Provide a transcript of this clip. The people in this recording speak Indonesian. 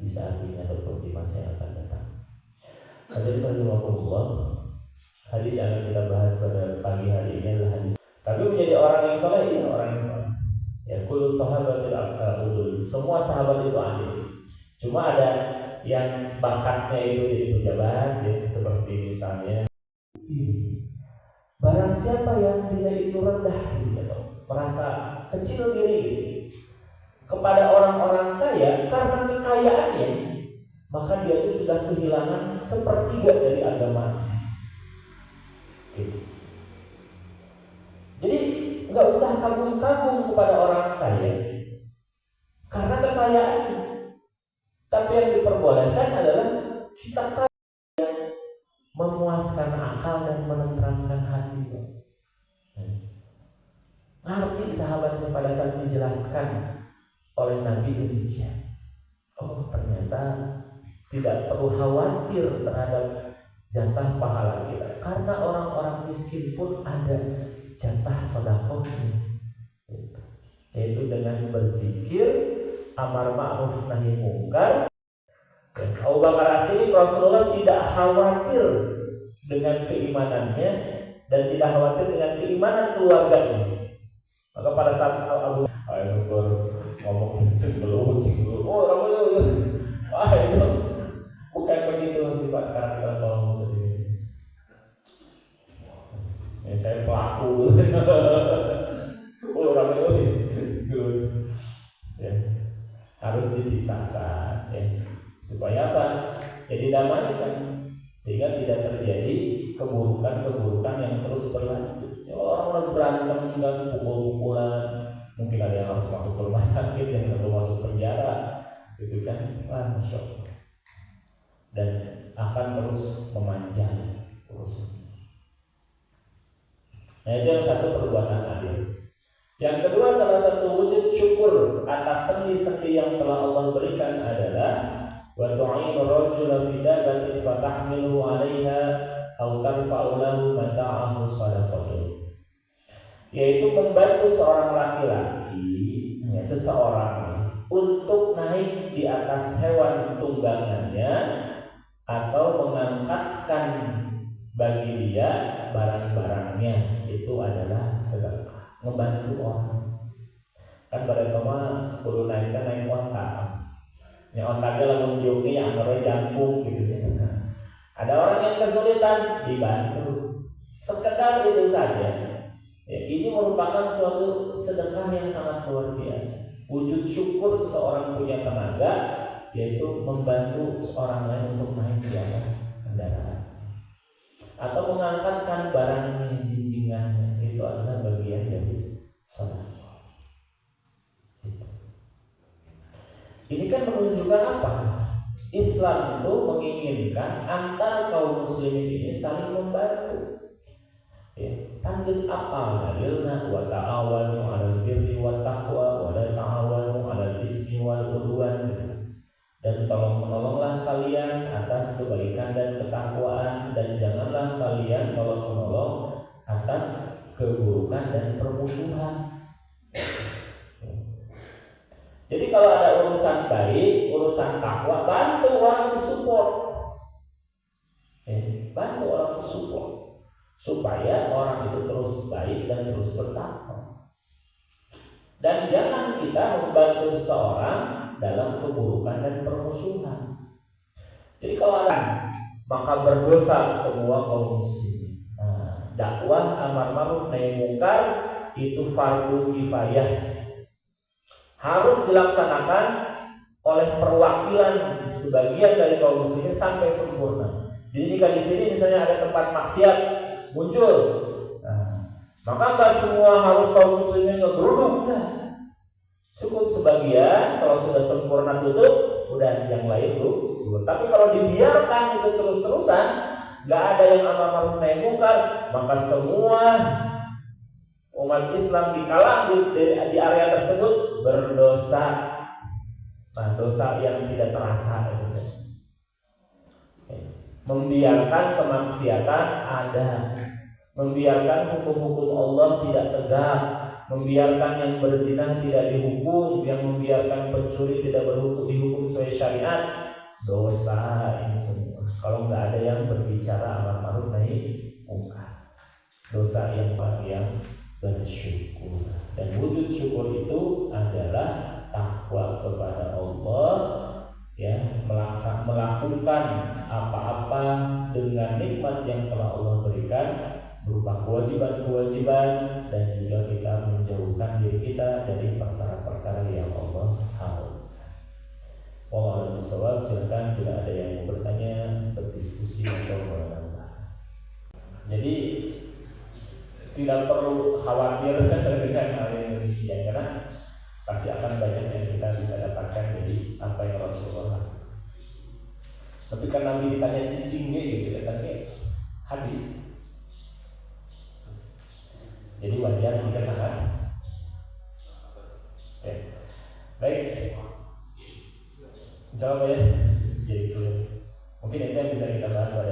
di saat ini ataupun di masa yang akan datang. Hadirin rahimakumullah, hadis yang akan kita bahas pada pagi hari ini adalah hadis. Tapi menjadi orang yang saleh, ini orang yang saleh. Ya, kullu sahabatil afdal. Semua sahabat itu adil. Cuma ada yang bakatnya itu jadi pejabat, ya, seperti misalnya barang siapa yang dia itu rendah, gitu, merasa kecil diri kepada orang-orang kaya karena kekayaannya, maka dia itu sudah kehilangan sepertiga dari agama. Gitu. Jadi nggak usah kagum-kagum kepada orang kaya karena kekayaan, tapi yang diperbolehkan adalah kita kaya yang memuaskan akal dan menenteramkan hati. Ngerti sahabatnya pada saat dijelaskan oleh Nabi demikian. Oh, ternyata tidak perlu khawatir terhadap jatah pahala kita, karena orang-orang miskin pun ada jatah sedekahnya, yaitu dengan berzikir, amar ma'ruf nahi mungkar. Abu Bakar As-Siddiq, Rasulullah tidak khawatir dengan keimanannya dan tidak khawatir dengan keimanan keluarganya. Maka pada saat Abu Bakar ngomong sebelum, oh Rasulullah, wah itu bukan begitu sifat karakter kaum muslimin. Ya, saya pelaku. Oh Rasulullah, ya, harus dipisahkan, ya. Supaya apa? Jadi damaikan, sehingga tidak terjadi keburukan-keburukan yang terus berlanjut. Ya, orang berantem dan pukul-pukulan, mungkin ada yang harus masuk ke rumah sakit, yang perlu masuk penjara, gitu kan? Wah, Masya Allah. Dan akan terus memanjang terus. Nah, itu yang satu, perbuatan adil. Yang kedua, salah satu wujud syukur atas sendi-sendi yang telah Allah berikan adalah wa tu'inu rajula fi dabatin fa tahmilu 'alaiha aw tarfa'u lahu mata'ahu shadaqah, yaitu membantu seorang laki-laki, ya, seseorang untuk naik di atas hewan tunggangannya atau mengangkatkan bagi dia barang-barangnya, itu adalah sedekah, membantu orang. Kan pada teman kudu naik ontak. Yang ontaknya lalu menjungi yang anggarnya jangkung gitu ya. Ada orang yang kesulitan, dibantu. Sekedar itu saja. Ya, ini merupakan suatu sedekah yang sangat luar biasa. Wujud syukur seseorang punya tenaga, yaitu membantu orang lain untuk naik di atas kendaraan atau mengangkatkan barangnya, jinjingannya. Itu adalah bagian dari sedekah. Ini kan menunjukkan apa? Islam itu menginginkan antara kaum muslimin ini saling membantu. Ya, tangis apa? Dalilna wa ta'awanu 'alal birri wat taqwa wa la ta'awanu 'alal ismi wal 'udwan. Dan tolong-menolonglah kalian atas kebaikan dan ketakwaan, dan janganlah kalian tolong-menolong atas keburukan dan permusuhan. Jadi kalau ada urusan baik, urusan takwa, bantu orang support. Bantu orang support supaya orang itu terus baik dan terus bertakwa. Dan jangan kita membantu seseorang dalam keburukan dan permusuhan. Jadi kalau ada, maka berdosa semua kaum muslimin. Nah, dakwah amar ma'ruf nahi mungkar itu fardu kifayah, harus dilaksanakan oleh perwakilan sebagian dari kaum muslimin sampai sempurna. Jadi jika di sini misalnya ada tempat maksiat muncul, maka nggak semua harus kaum muslimin ngegeruduk. Cukup sebagian, kalau sudah sempurna tutup, udah yang lain tuh. Tapi kalau dibiarkan itu terus-terusan, nggak ada yang amar ma'ruf nahi mungkar, maka semua umat Islam di area tersebut berdosa, dosa yang tidak terasa. Membiarkan kemaksiatan ada, membiarkan hukum-hukum Allah tidak tegak, membiarkan yang berzina tidak dihukum, yang membiarkan pencuri tidak dihukum sesuai syariat, dosa ini semua. Kalau nggak ada yang berbicara amar ma'ruf nahi munkar, dosa yang bersyukur. Dan wujud syukur itu adalah takwa kepada Allah, ya, melakukan apa-apa dengan nikmat yang telah Allah berikan berupa kewajiban-kewajiban, dan juga kita menjauhkan diri kita dari perkara-perkara yang Allah haramkan. Wallahu a'lam bishawab. Silakan bila ada yang mau bertanya, berdiskusi atau menambah. Jadi tidak perlu khawatir dengan hal yang demikian, karena pasti akan banyak yang kita bisa dapatkan dari apa yang Rasulullah. Tapi kan Nabi ditanya cicingnya gitu, katanya hadis. Jadi wajar jika sangat. Ya. Baik. Insyaallah ya. Jadi mungkin itu yang bisa kita bahas pada